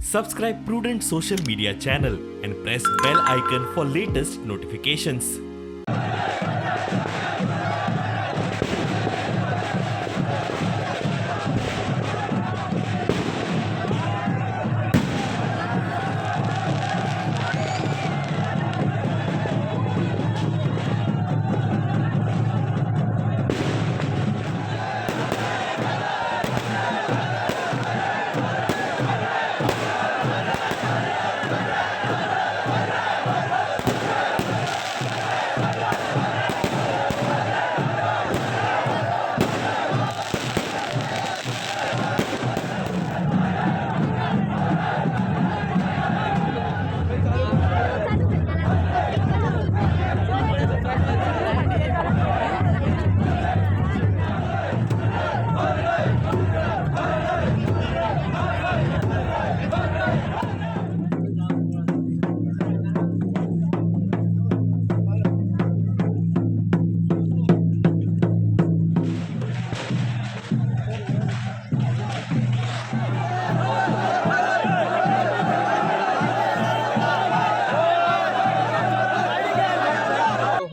Subscribe Prudent social media channel and press bell icon for latest notifications.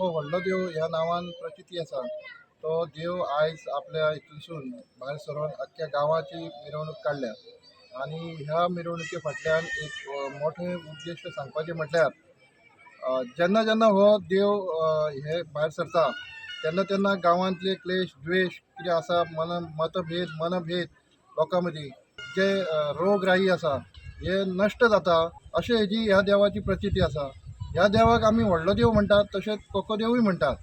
हो व्हडलो देव ह्या नावान प्रचिती आसा. तो देव आयज आपल्या हितूनसून भायर सरून अख्ख्या गांवाची मिरवणूक काडल्या आनी ह्या मिरवणुके फाटल्यान एक मोठे उद्देश सांगपाचें म्हटल्यार जेन्ना जेन्ना हो देव हे भायर सरता तेन्ना तेन्ना गांवांतले क्लेश द्वेश कितें आसा मनभेद लोकां मदीं जे रोगराई आसा हे नश्ट जाता अशें हेजी ह्या देवाची प्रचिती आसा. ह्या देवाक आमी व्हडलो देव म्हणटात तशेंच कोको देवूय म्हणटात.